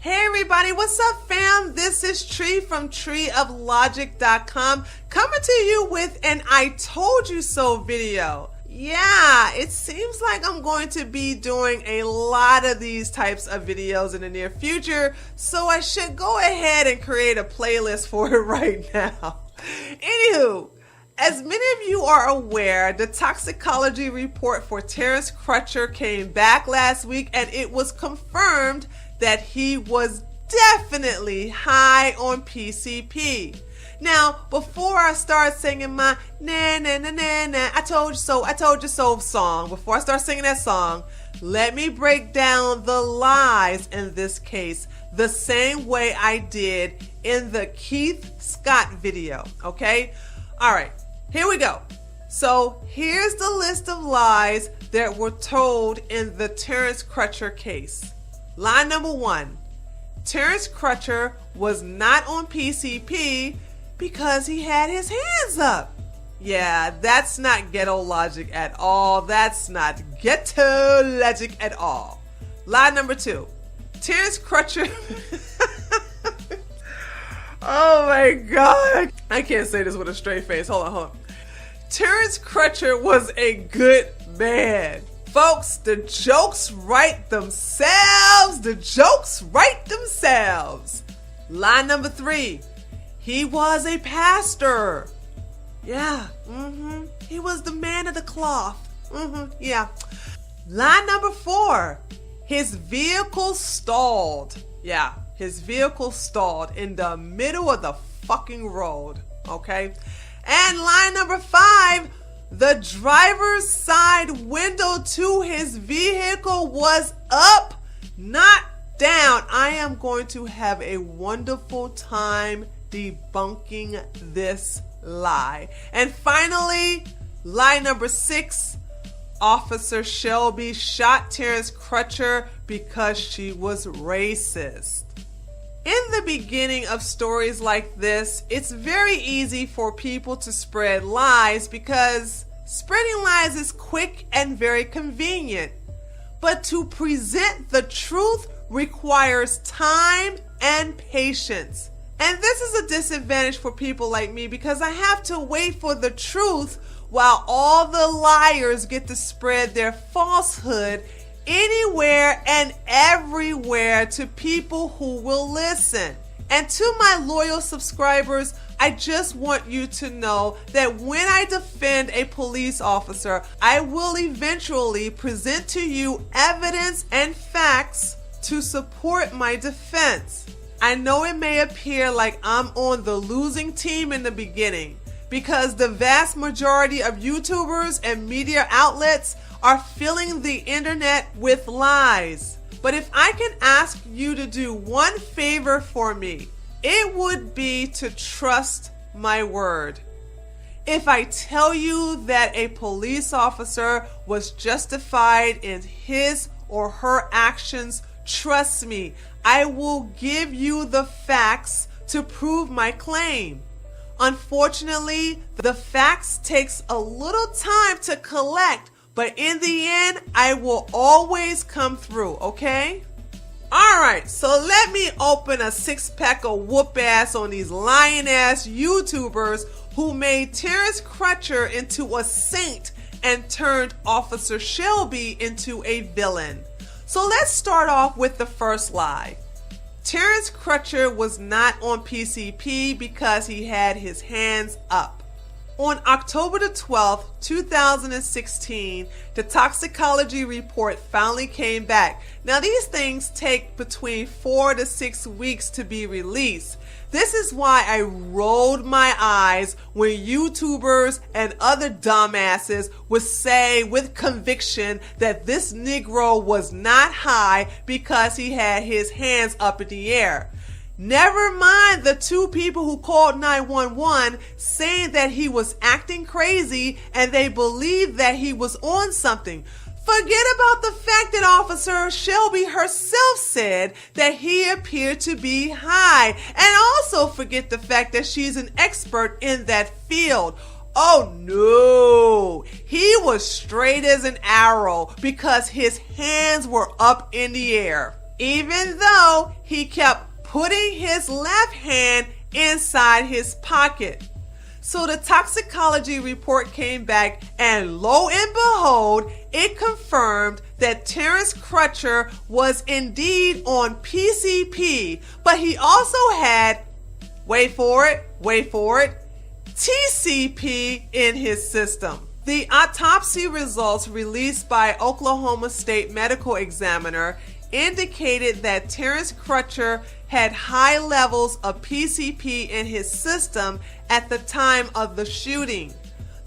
Hey everybody, what's up fam? This is Tree from treeoflogic.com coming to you with an I told you so video. Yeah, it seems like I'm going to be doing a lot of these types of videos in the near future, so I should go ahead and create a playlist for it right now. Anywho, as many of you are aware, the toxicology report for Terence Crutcher came back last week and it was confirmed that he was definitely high on PCP. Now, before I start singing my na na na na na, I told you so song, before I start singing that song, let me break down the lies in this case the same way I did in the Keith Scott video, okay? All right, here we go. So here's the list of lies that were told in the Terence Crutcher case. Lie number 1, Terence Crutcher was not on PCP because he had his hands up. Yeah, that's not ghetto logic at all. That's not ghetto logic at all. Lie number 2, Terence Crutcher. Oh my God. I can't say this with a straight face. Hold on. Terence Crutcher was a good man. Folks, the jokes write themselves. The jokes write themselves. Lie number 3, he was a pastor. Yeah, he was the man of the cloth. Yeah. Lie number 4, his vehicle stalled. Yeah, his vehicle stalled in the middle of the fucking road. Okay. And lie number 5, the driver's side window to his vehicle was up, not down. I am going to have a wonderful time debunking this lie. And finally, lie number 6, Officer Shelby shot Terence Crutcher because she was racist. In the beginning of stories like this, it's very easy for people to spread lies because spreading lies is quick and very convenient. But to present the truth requires time and patience. And this is a disadvantage for people like me because I have to wait for the truth while all the liars get to spread their falsehood anywhere and everywhere to people who will listen. And to my loyal subscribers, I just want you to know that when I defend a police officer, I will eventually present to you evidence and facts to support my defense. I know it may appear like I'm on the losing team in the beginning because the vast majority of YouTubers and media outlets are filling the internet with lies. But if I can ask you to do one favor for me, it would be to trust my word. If I tell you that a police officer was justified in his or her actions, trust me, I will give you the facts to prove my claim. Unfortunately, the facts takes a little time to collect, but in the end, I will always come through, okay? Alright, so let me open a 6-pack of whoop ass on these lying ass YouTubers who made Terence Crutcher into a saint and turned Officer Shelby into a villain. So let's start off with the first lie. Terence Crutcher was not on PCP because he had his hands up. On October the 12th, 2016, the toxicology report finally came back. Now these things take between 4 to 6 weeks to be released. This is why I rolled my eyes when YouTubers and other dumbasses would say with conviction that this Negro was not high because he had his hands up in the air. Never mind the 2 people who called 911 saying that he was acting crazy and they believed that he was on something. Forget about the fact that Officer Shelby herself said that he appeared to be high. And also forget the fact that she's an expert in that field. Oh no, he was straight as an arrow because his hands were up in the air. even though he kept putting his left hand inside his pocket. So the toxicology report came back, and lo and behold, it confirmed that Terence Crutcher was indeed on PCP, but he also had, wait for it, TCP in his system. The autopsy results released by Oklahoma State Medical Examiner indicated that Terence Crutcher had high levels of PCP in his system at the time of the shooting.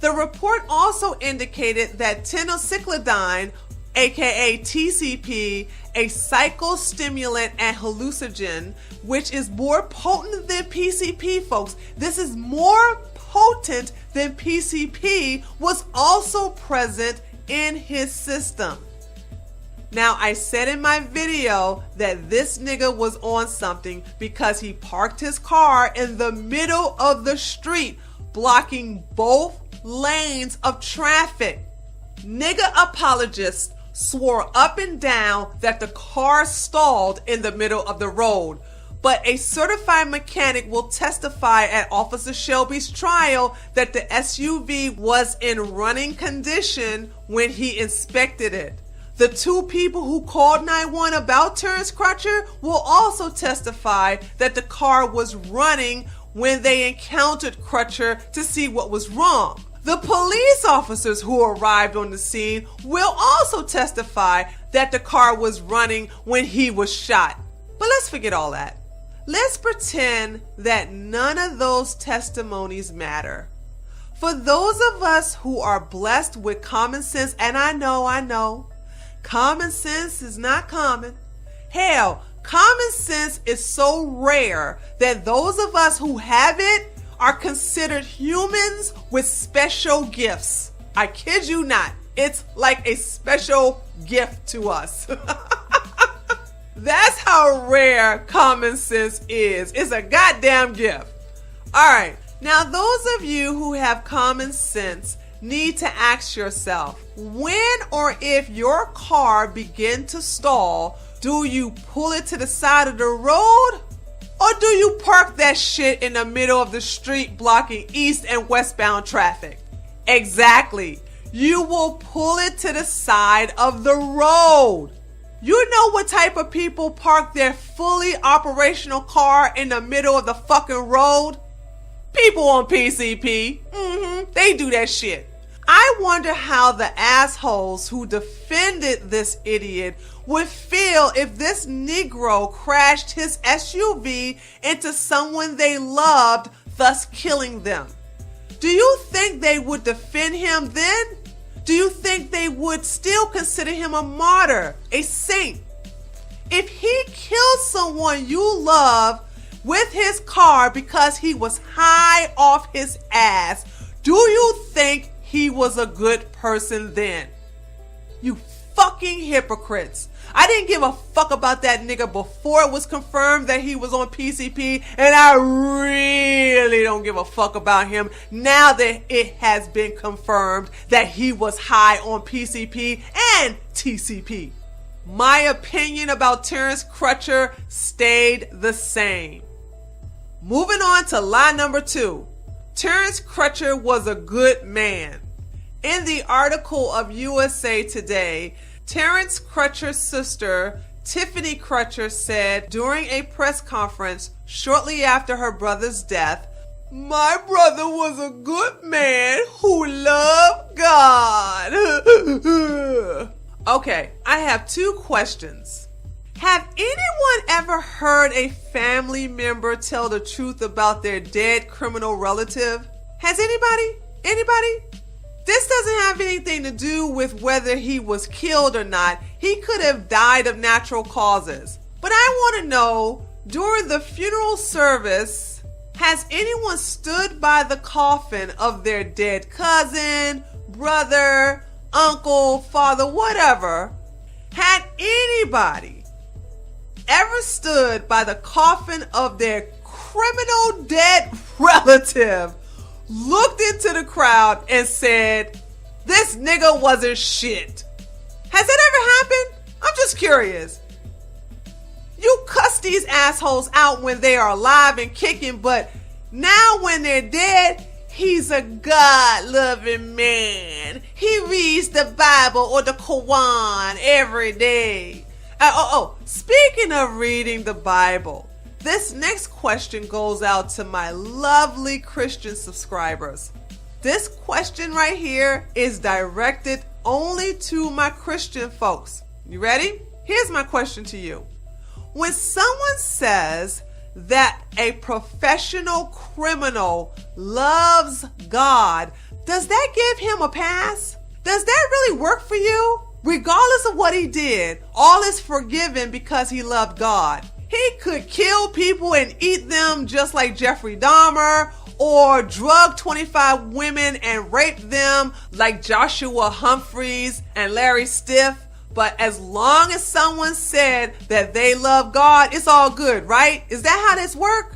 The report also indicated that tenocyclidine, aka TCP, a psychostimulant and hallucinogen, which is more potent than PCP, folks. This is more potent than PCP, was also present in his system. Now, I said in my video that this nigga was on something because he parked his car in the middle of the street, blocking both lanes of traffic. Nigga apologist swore up and down that the car stalled in the middle of the road, but a certified mechanic will testify at Officer Shelby's trial that the SUV was in running condition when he inspected it. The two people who called 911 about Terence Crutcher will also testify that the car was running when they encountered Crutcher to see what was wrong. The police officers who arrived on the scene will also testify that the car was running when he was shot. But let's forget all that. Let's pretend that none of those testimonies matter. For those of us who are blessed with common sense, and I know, common sense is not common. Hell, common sense is so rare that those of us who have it are considered humans with special gifts. I kid you not. It's like a special gift to us. That's how rare common sense is. It's a goddamn gift. All right. Now, those of you who have common sense need to ask yourself, when or if your car begins to stall, do you pull it to the side of the road, or do you park that shit in the middle of the street blocking east and westbound traffic? Exactly. You will pull it to the side of the road. You know what type of people park their fully operational car in the middle of the fucking road? People on PCP. They do that shit. I wonder how the assholes who defended this idiot would feel if this Negro crashed his SUV into someone they loved, thus killing them. Do you think they would defend him then? Do you think they would still consider him a martyr, a saint? If he killed someone you love with his car because he was high off his ass, do you think he was a good person then? You fucking hypocrites. I didn't give a fuck about that nigga before it was confirmed that he was on PCP, and I really don't give a fuck about him now that it has been confirmed that he was high on PCP and TCP. My opinion about Terence Crutcher stayed the same. Moving on to lie number 2. Terence Crutcher was a good man. In the article of USA Today, Terence Crutcher's sister, Tiffany Crutcher, said during a press conference shortly after her brother's death, "My brother was a good man who loved God." Okay, I have 2 questions. Have anyone ever heard a family member tell the truth about their dead criminal relative? Has anybody? Anybody? This doesn't have anything to do with whether he was killed or not. He could have died of natural causes. But I want to know, during the funeral service, has anyone stood by the coffin of their dead cousin, brother, uncle, father, whatever? Had anybody ever stood by the coffin of their criminal dead relative, looked into the crowd and said, "This nigga wasn't shit"? Has that ever happened? I'm just curious. these assholes out when they are alive and kicking, but now when they're dead, he's a God-loving man. He reads the Bible or the Quran every day. Speaking of reading the Bible, this next question goes out to my lovely Christian subscribers. This question right here is directed only to my Christian folks. You ready? Here's my question to you. When someone says that a professional criminal loves God, does that give him a pass? Does that really work for you? Regardless of what he did, all is forgiven because he loved God. He could kill people and eat them just like Jeffrey Dahmer, or drug 25 women and rape them like Joshua Humphreys and Larry Stiff. But as long as someone said that they love God, it's all good, right? Is that how this works?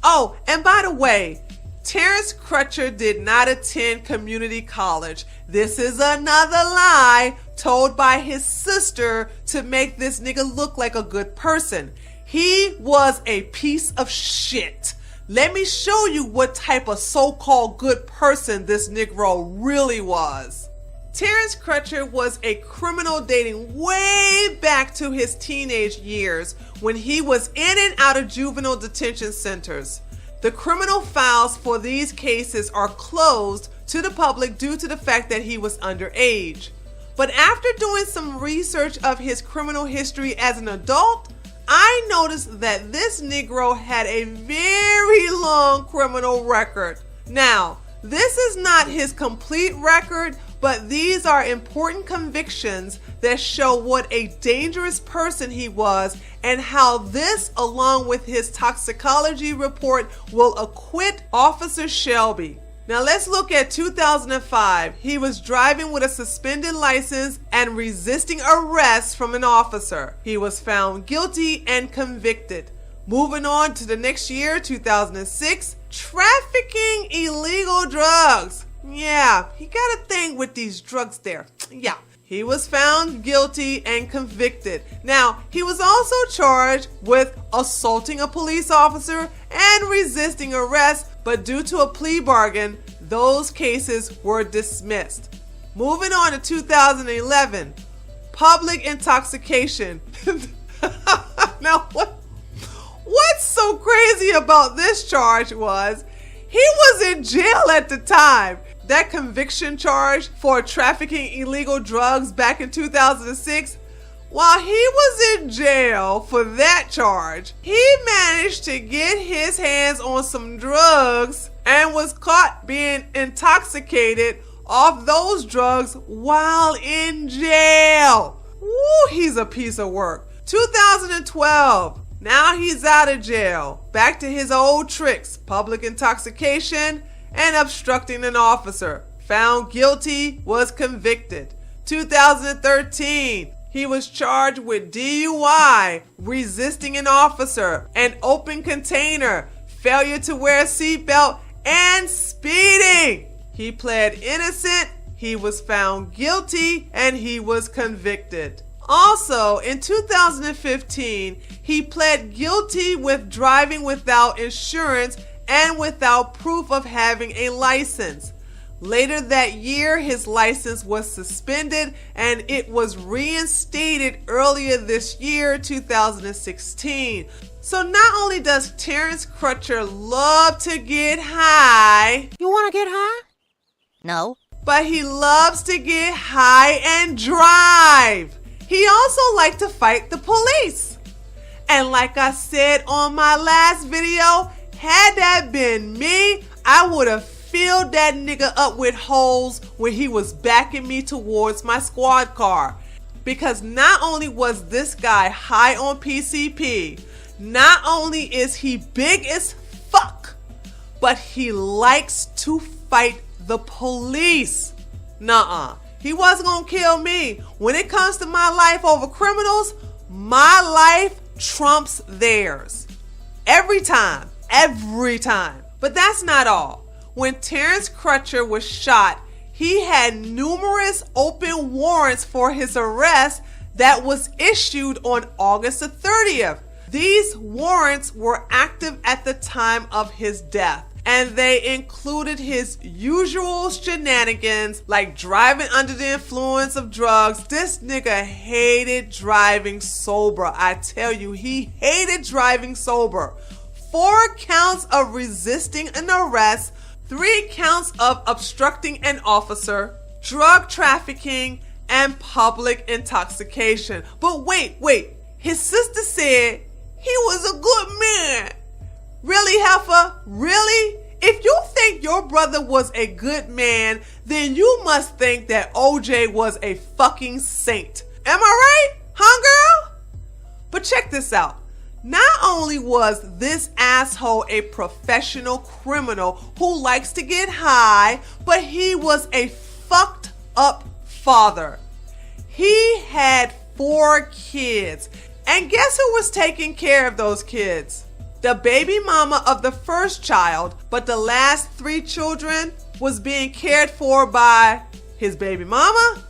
Oh, and by the way, Terence Crutcher did not attend community college. This is another lie told by his sister to make this nigga look like a good person. He was a piece of shit. Let me show you what type of so-called good person this Negro really was. Terence Crutcher was a criminal dating way back to his teenage years when he was in and out of juvenile detention centers. The criminal files for these cases are closed to the public due to the fact that he was underage. But after doing some research of his criminal history as an adult, I noticed that this Negro had a very long criminal record. Now, this is not his complete record, but these are important convictions that show what a dangerous person he was and how this, along with his toxicology report, will acquit Officer Shelby. Now let's look at 2005. He was driving with a suspended license and resisting arrest from an officer. He was found guilty and convicted. Moving on to the next year, 2006, trafficking illegal drugs. Yeah, he got a thing with these drugs there. Yeah. He was found guilty and convicted. Now, he was also charged with assaulting a police officer and resisting arrest, but due to a plea bargain, those cases were dismissed. Moving on to 2011, public intoxication. Now, what's so crazy about this charge was he was in jail at the time. That conviction charge for trafficking illegal drugs back in 2006, while he was in jail for that charge, he managed to get his hands on some drugs and was caught being intoxicated off those drugs while in jail. Woo, he's a piece of work. 2012, now he's out of jail. Back to his old tricks, public intoxication and obstructing an officer. Found guilty, was convicted. 2013, he was charged with DUI, resisting an officer, an open container, failure to wear a seatbelt, and speeding. He pled innocent, he was found guilty, and he was convicted. Also, in 2015, he pled guilty with driving without insurance and without proof of having a license. Later that year, his license was suspended and it was reinstated earlier this year, 2016. So not only does Terence Crutcher love to get high. You want to get high? No. But he loves to get high and drive. He also likes to fight the police. And like I said on my last video, had that been me, I would have filled that nigga up with holes when he was backing me towards my squad car. Because not only was this guy high on PCP, not only is he big as fuck, but he likes to fight the police. Nuh-uh. He wasn't gonna kill me. When it comes to my life over criminals, my life trumps theirs. Every time. Every time. But that's not all. When Terence Crutcher was shot, he had numerous open warrants for his arrest that was issued on August the 30th. These warrants were active at the time of his death, and they included his usual shenanigans like driving under the influence of drugs. This nigga hated driving sober. I tell you, he hated driving sober. 4 counts of resisting an arrest, 3 counts of obstructing an officer, drug trafficking, and public intoxication. But wait, his sister said he was a good man. Really, Heifer? Really? If you think your brother was a good man, then you must think that OJ was a fucking saint. Am I right? Huh, girl? But check this out. Not only was this asshole a professional criminal who likes to get high, but he was a fucked up father. He had 4 kids. And guess who was taking care of those kids? The baby mama of the first child, but the last 3 children was being cared for by his baby mama?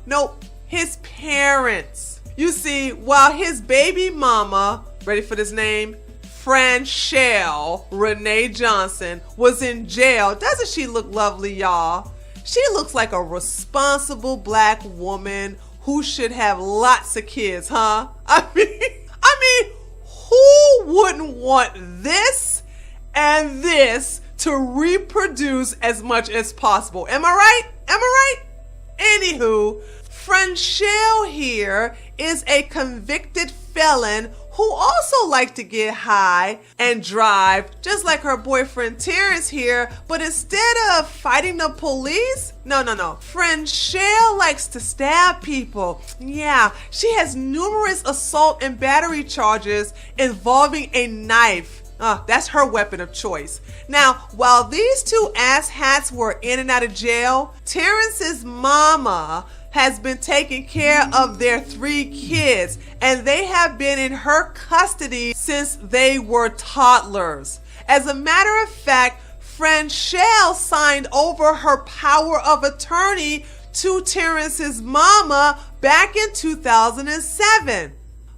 Nope, his parents. You see, while his baby mama, ready for this name, Franchelle Renee Johnson, was in jail. Doesn't she look lovely, y'all? She looks like a responsible black woman who should have lots of kids, huh? I mean, who wouldn't want this and this to reproduce as much as possible? Am I right? Anywho, Franchelle here is a convicted felon who also liked to get high and drive, just like her boyfriend Terrence here, but instead of fighting the police, no. Franchelle likes to stab people. Yeah, she has numerous assault and battery charges involving a knife. That's her weapon of choice. Now, while these 2 asshats were in and out of jail, Terrence's mama has been taking care of their 3 kids, and they have been in her custody since they were toddlers. As a matter of fact, Franchelle signed over her power of attorney to Terrence's mama back in 2007.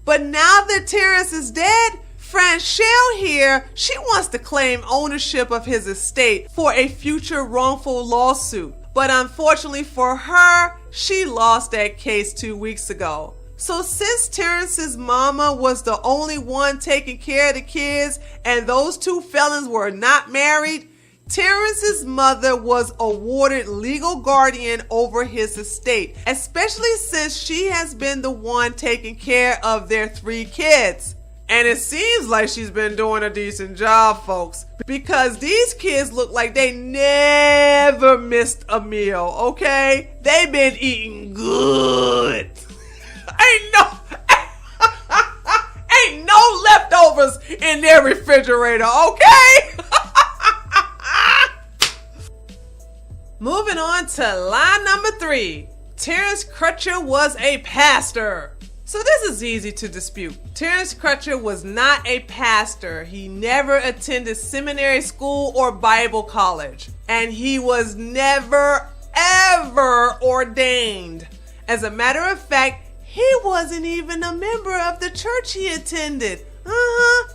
But now that Terrence is dead, Franchelle here, she wants to claim ownership of his estate for a future wrongful lawsuit. But unfortunately for her, she lost that case 2 weeks ago. So since Terrence's mama was the only one taking care of the kids and those 2 felons were not married, Terrence's mother was awarded legal guardian over his estate, especially since she has been the one taking care of their 3 kids. And it seems like she's been doing a decent job, folks, because these kids look like they never missed a meal, okay? They've been eating good. Ain't no leftovers in their refrigerator, okay? Moving on to line number 3. Terence Crutcher was a pastor. So this is easy to dispute. Terence Crutcher was not a pastor. He never attended seminary school or Bible college. And he was never, ever ordained. As a matter of fact, he wasn't even a member of the church he attended.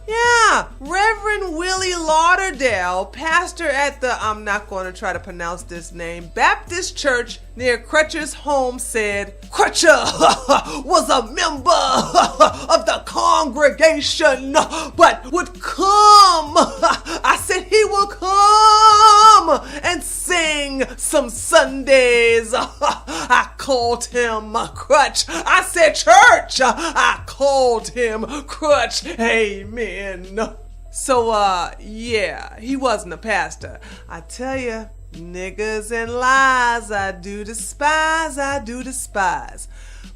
Yeah. Reverend Willie Lauderdale, pastor at the, I'm not going to try to pronounce this name, Baptist church near Crutcher's home said, Crutcher was a member of the congregation, but would come. I said he would come and sing some Sundays. I called him Crutch. I said church. I called him Crutch. Amen. So, yeah, he wasn't a pastor. I tell you, niggas and lies, I do despise.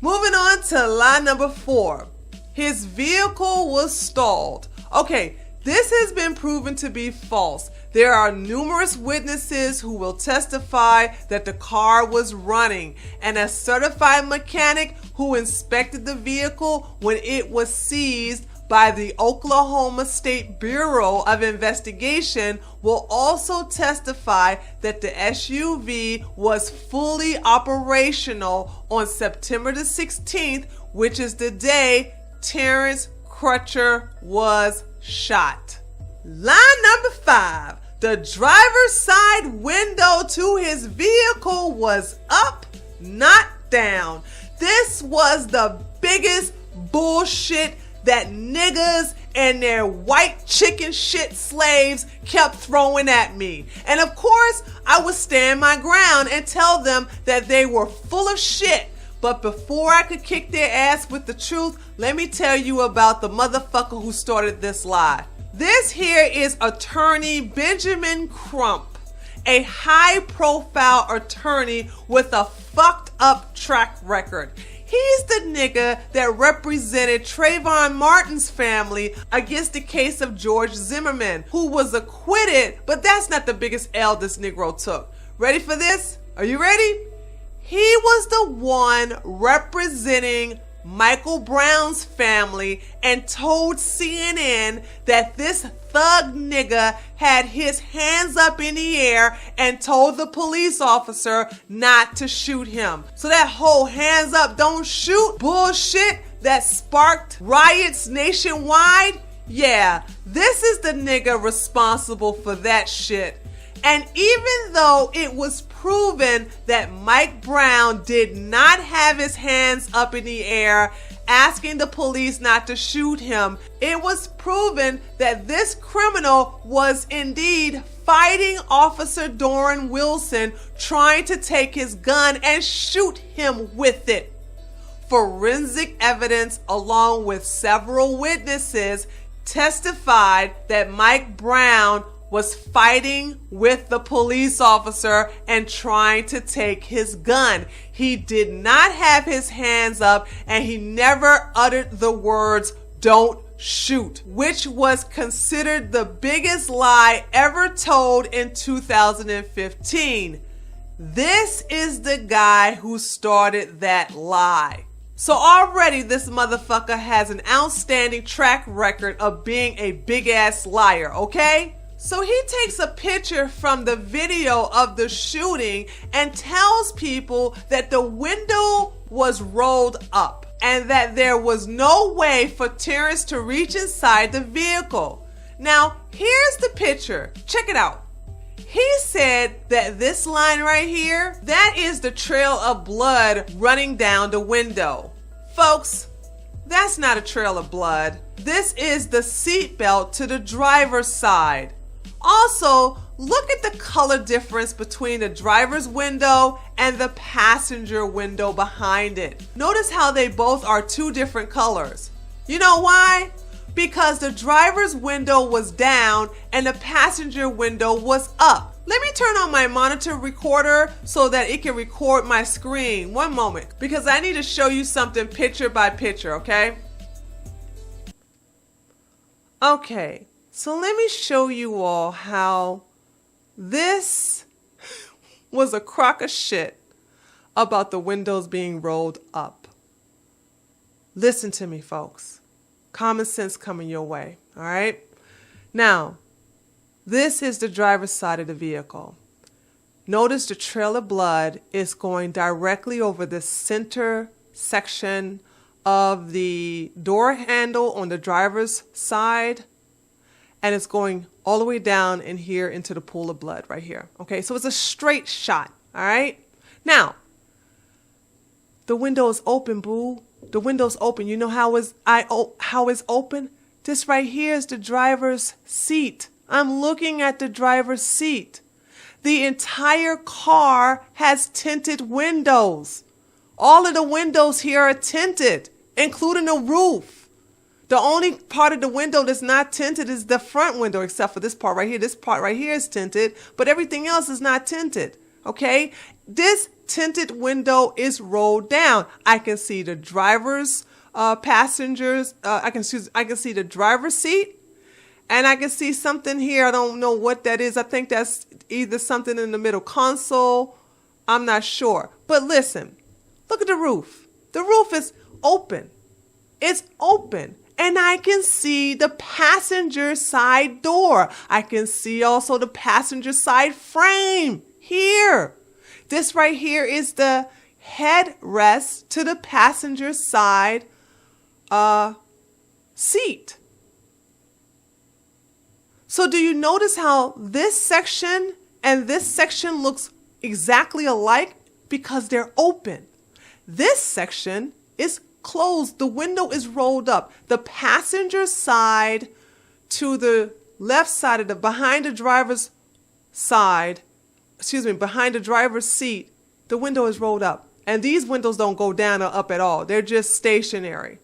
Moving on to lie number 4. His vehicle was stalled. Okay, this has been proven to be false. There are numerous witnesses who will testify that the car was running, and a certified mechanic who inspected the vehicle when it was seized by the Oklahoma State Bureau of Investigation will also testify that the SUV was fully operational on September the 16th, which is the day Terrence Crutcher was shot. Line number 5. The driver's side window to his vehicle was up, not down. This was the biggest bullshit that niggas and their white chicken shit slaves kept throwing at me. And of course, I would stand my ground and tell them that they were full of shit. But before I could kick their ass with the truth, let me tell you about the motherfucker who started this lie. This here is attorney Benjamin Crump, a high-profile attorney with a fucked up track record. He's the nigga that represented Trayvon Martin's family against the case of George Zimmerman, who was acquitted, but that's not the biggest L this Negro took. Ready for this? Are you ready? He was the one representing Michael Brown's family and told CNN that this thug nigga had his hands up in the air and told the police officer not to shoot him. So that whole hands up, don't shoot bullshit that sparked riots nationwide, yeah, this is the nigga responsible for that shit. And even though it was proven that Mike Brown did not have his hands up in the air asking the police not to shoot him, it was proven that this criminal was indeed fighting Officer Doran Wilson, trying to take his gun and shoot him with it. Forensic evidence, along with several witnesses, testified that Mike Brown was fighting with the police officer and trying to take his gun. He did not have his hands up and he never uttered the words, "Don't shoot," which was considered the biggest lie ever told in 2015. This is the guy who started that lie. So already this motherfucker has an outstanding track record of being a big ass liar, okay? So he takes a picture from the video of the shooting and tells people that the window was rolled up and that there was no way for Terrence to reach inside the vehicle. Now, here's the picture. Check it out. He said that this line right here, that is the trail of blood running down the window. Folks, that's not a trail of blood. This is the seatbelt to the driver's side. Also, look at the color difference between the driver's window and the passenger window behind it. Notice how they both are two different colors. You know why? Because the driver's window was down and the passenger window was up. Let me turn on my monitor recorder so that it can record my screen. One moment, because I need to show you something picture by picture, okay? Okay. So let me show you all how this was a crock of shit about the windows being rolled up. Listen to me, folks. Common sense coming your way, all right? Now, this is the driver's side of the vehicle. Notice the trail of blood is going directly over the center section of the door handle on the driver's side. And it's going all the way down in here into the pool of blood right here. Okay, so it's a straight shot, all right? Now, the window is open, boo. The window's open. You know how it's open? This right here is the driver's seat. I'm looking at the driver's seat. The entire car has tinted windows. All of the windows here are tinted, including the roof. The only part of the window that's not tinted is the front window, except for this part right here. This part right here is tinted, but everything else is not tinted, okay? This tinted window is rolled down. I can see the driver's passengers. I can see the driver's seat, and I can see something here. I don't know what that is. I think that's either something in the middle console. I'm not sure. But listen, look at the roof. The roof is open. It's open. And I can see the passenger side door. I can see also the passenger side frame here. This right here is the headrest to the passenger side seat. So do you notice how this section and this section looks exactly alike? Because they're open. This section is closed. The window is rolled up. The passenger side to the left side of behind the driver's seat, the window is rolled up. And these windows don't go down or up at all. They're just stationary.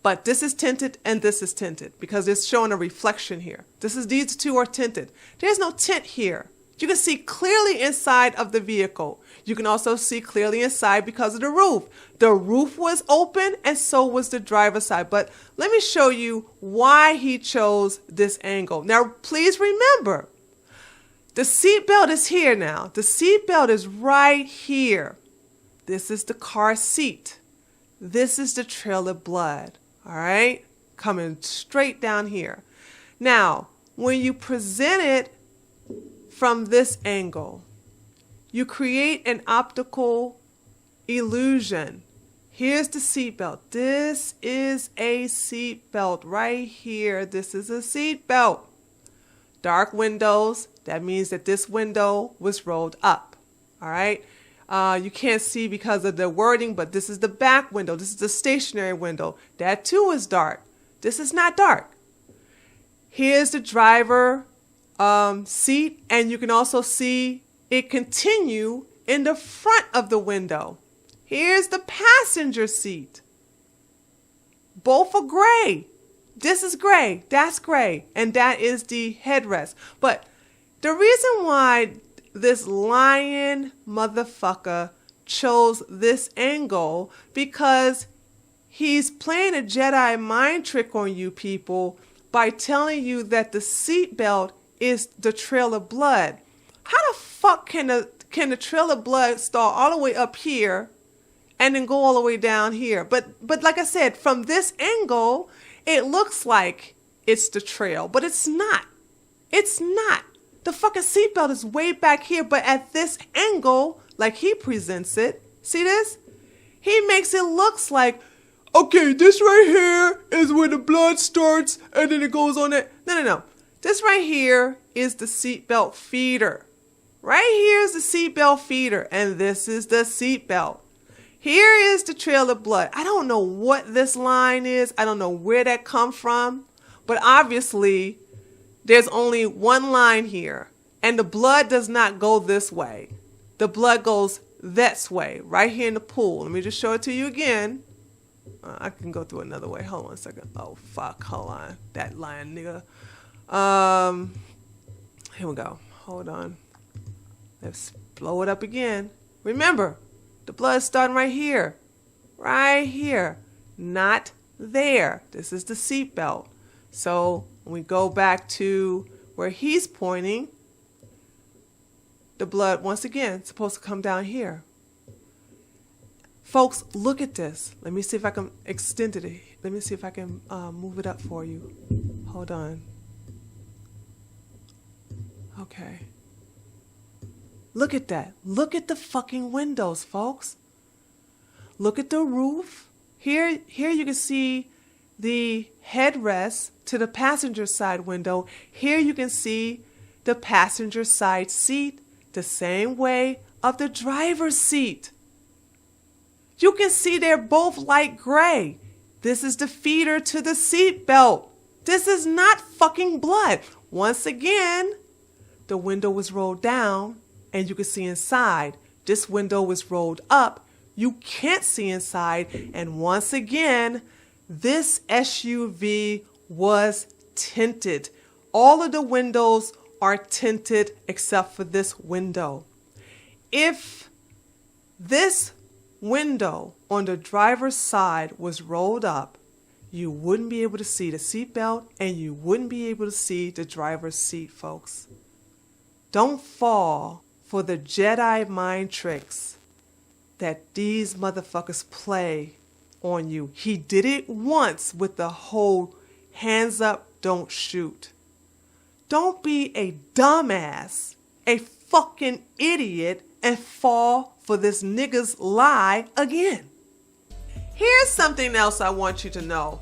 But this is tinted and this is tinted because it's showing a reflection here. These two are tinted. There's no tint here. You can see clearly inside of the vehicle. You can also see clearly inside because of the roof. The roof was open and so was the driver's side. But let me show you why he chose this angle. Now, please remember, the seatbelt is here now. The seatbelt is right here. This is the car seat. This is the trail of blood. All right? Coming straight down here. Now, when you present it from this angle, you create an optical illusion. Here's the seatbelt. This is a seatbelt right here. This is a seatbelt. Dark windows. That means that this window was rolled up. All right? You can't see because of the wording, but this is the back window. This is the stationary window. That too is dark. This is not dark. Here's the driver seat, and you can also see it continue in the front of the window. Here's the passenger seat. Both are gray. This is gray, that's gray, and that is the headrest. But the reason why this lying motherfucker chose this angle, because he's playing a Jedi mind trick on you people by telling you that the seatbelt is the trail of blood. How the fuck can the trail of blood start all the way up here and then go all the way down here? But like I said, from this angle, it looks like it's the trail, but it's not. It's not. The fucking seatbelt is way back here, but at this angle, like he presents it, see this? He makes it looks like, okay, this right here is where the blood starts and then it goes on it. No. This right here is the seatbelt feeder. Right here is the seatbelt feeder, and this is the seatbelt. Here is the trail of blood. I don't know what this line is. I don't know where that comes from, but obviously there's only one line here, and the blood does not go this way. The blood goes this way, right here in the pool. Let me just show it to you again. I can go through another way. Hold on a second. Oh, fuck. Hold on. That line, nigga. Here we go. Hold on. Let's blow it up again. Remember, the blood's starting right here. Right here. Not there. This is the seatbelt. So when we go back to where he's pointing, the blood, once again, is supposed to come down here. Folks, look at this. Let me see if I can extend it. Let me see if I can move it up for you. Hold on. Okay. Look at that. Look at the fucking windows, folks. Look at the roof. Here you can see the headrest to the passenger side window. Here you can see the passenger side seat the same way of the driver's seat. You can see they're both light gray. This is the feeder to the seat belt. This is not fucking blood. Once again, the window was rolled down and you can see inside. This window was rolled up. You can't see inside. And once again, this SUV was tinted. All of the windows are tinted except for this window. If this window on the driver's side was rolled up, you wouldn't be able to see the seatbelt and you wouldn't be able to see the driver's seat, folks. Don't fall for the Jedi mind tricks that these motherfuckers play on you. He did it once with the whole hands up, don't shoot. Don't be a dumbass, a fucking idiot, and fall for this nigga's lie again. Here's something else I want you to know.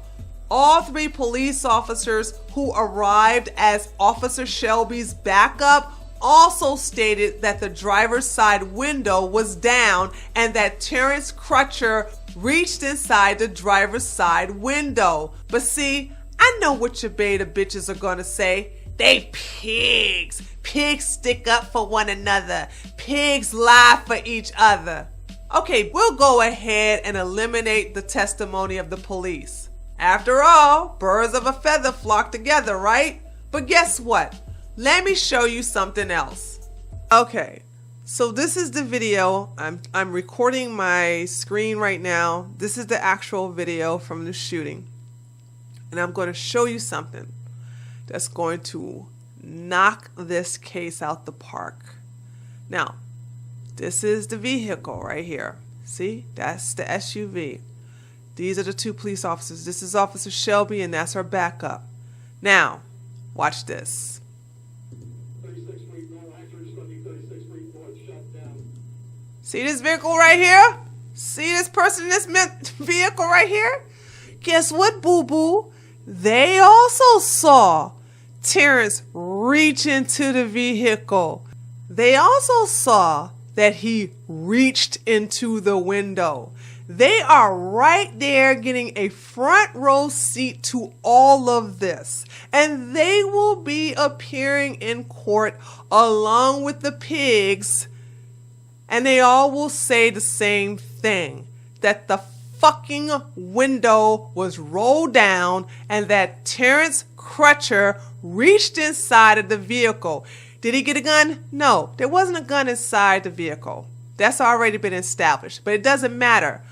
All three police officers who arrived as Officer Shelby's backup also stated that the driver's side window was down and that Terence Crutcher reached inside the driver's side window. But see, I know what your beta bitches are gonna say. They pigs. Pigs stick up for one another. Pigs lie for each other. Okay, we'll go ahead and eliminate the testimony of the police. After all, birds of a feather flock together, right? But guess what? Let me show you something else. Okay, so this is the video. I'm recording my screen right now. This is the actual video from the shooting. And I'm going to show you something that's going to knock this case out the park. Now, this is the vehicle right here. See, that's the SUV. These are the two police officers. This is Officer Shelby and that's her backup. Now, watch this. See this vehicle right here? See this person in this vehicle right here? Guess what, boo-boo? They also saw Terrence reach into the vehicle. They also saw that he reached into the window. They are right there getting a front row seat to all of this. And they will be appearing in court along with the pigs. And they all will say the same thing, that the fucking window was rolled down and that Terence Crutcher reached inside of the vehicle. Did he get a gun? No, there wasn't a gun inside the vehicle. That's already been established, but it doesn't matter.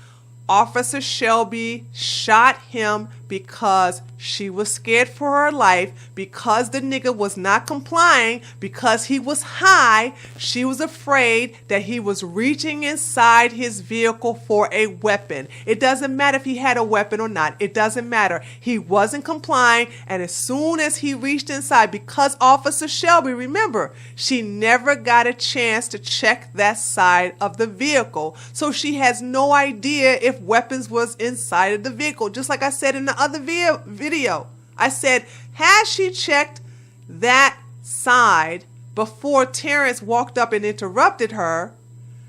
Officer Shelby shot him because she was scared for her life, because the nigga was not complying, because he was high. She was afraid that he was reaching inside his vehicle for a weapon. It doesn't matter if he had a weapon or not. It doesn't matter. He wasn't complying, and as soon as he reached inside, because Officer Shelby, remember, she never got a chance to check that side of the vehicle, so she has no idea if weapons was inside of the vehicle. Just like I said in the other video, I said, had she checked that side before Terrence walked up and interrupted her,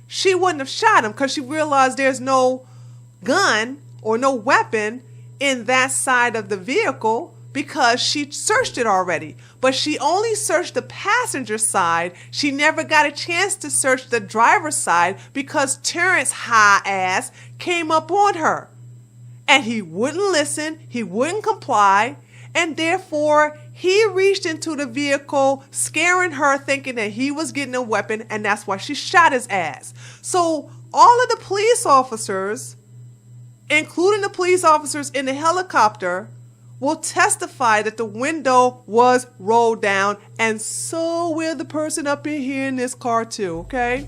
she wouldn't have shot him because she realized there's no gun or no weapon in that side of the vehicle because she searched it already. But she only searched the passenger side. She never got a chance to search the driver's side because Terrence high ass came up on her. And he wouldn't listen, he wouldn't comply, and therefore he reached into the vehicle, scaring her, thinking that he was getting a weapon, and that's why she shot his ass. So all of the police officers, including the police officers in the helicopter, will testify that the window was rolled down, and so will the person up in here in this car too, okay?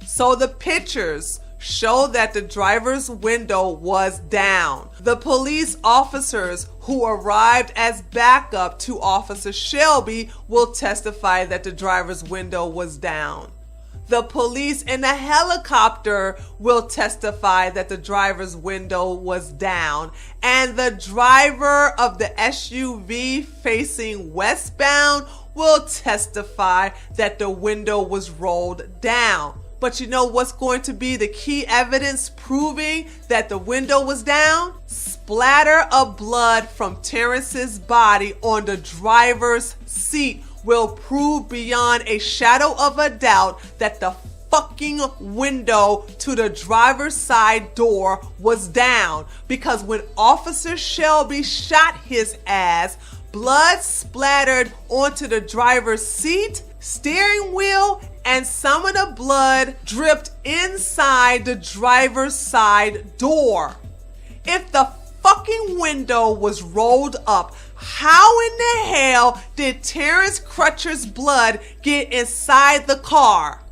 So the pictures show that the driver's window was down. The police officers who arrived as backup to Officer Shelby will testify that the driver's window was down. The police in the helicopter will testify that the driver's window was down. And the driver of the SUV facing westbound will testify that the window was rolled down. But you know what's going to be the key evidence proving that the window was down? Splatter of blood from Terrence's body on the driver's seat will prove beyond a shadow of a doubt that the fucking window to the driver's side door was down. Because when Officer Shelby shot his ass, blood splattered onto the driver's seat, steering wheel, and some of the blood dripped inside the driver's side door. If the fucking window was rolled up, how in the hell did Terence Crutcher's blood get inside the car?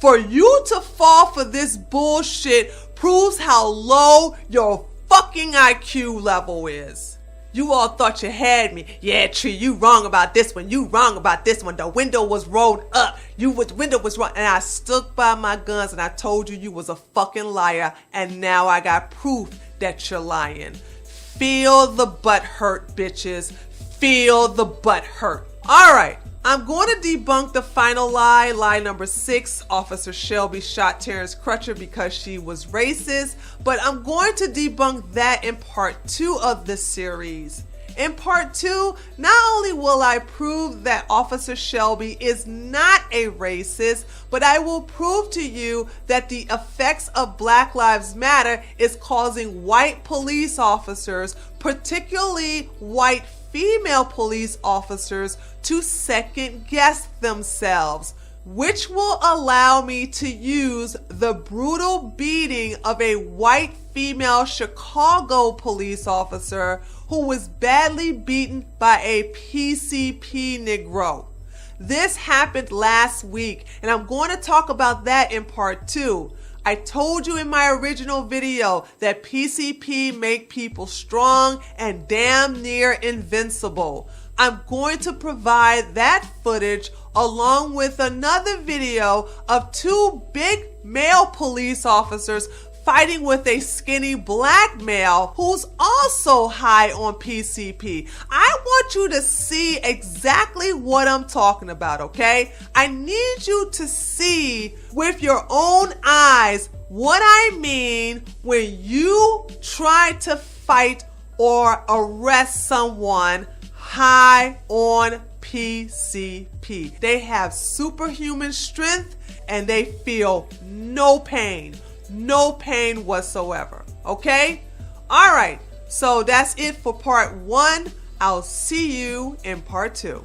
For you to fall for this bullshit proves how low your fucking IQ level is. You all thought you had me. Yeah, Tree, you wrong about this one. You wrong about this one. The window was rolled up. The window was wrong. And I stuck by my guns and I told you you was a fucking liar. And now I got proof that you're lying. Feel the butt hurt, bitches. Feel the butt hurt. All right. I'm going to debunk the final lie, lie number 6. Officer Shelby shot Terence Crutcher because she was racist, but I'm going to debunk that in part 2 of this series. In part 2, not only will I prove that Officer Shelby is not a racist, but I will prove to you that the effects of Black Lives Matter is causing white police officers, particularly white female police officers, to second guess themselves, which will allow me to use the brutal beating of a white female Chicago police officer who was badly beaten by a PCP Negro. This happened last week, and I'm going to talk about that in part 2. I told you in my original video that PCP make people strong and damn near invincible. I'm going to provide that footage along with another video of 2 big male police officers fighting with a skinny black male who's also high on PCP. I want you to see exactly what I'm talking about, okay? I need you to see with your own eyes what I mean when you try to fight or arrest someone high on PCP. They have superhuman strength and they feel no pain whatsoever. Okay? All right. So that's it for part 1. I'll see you in part 2.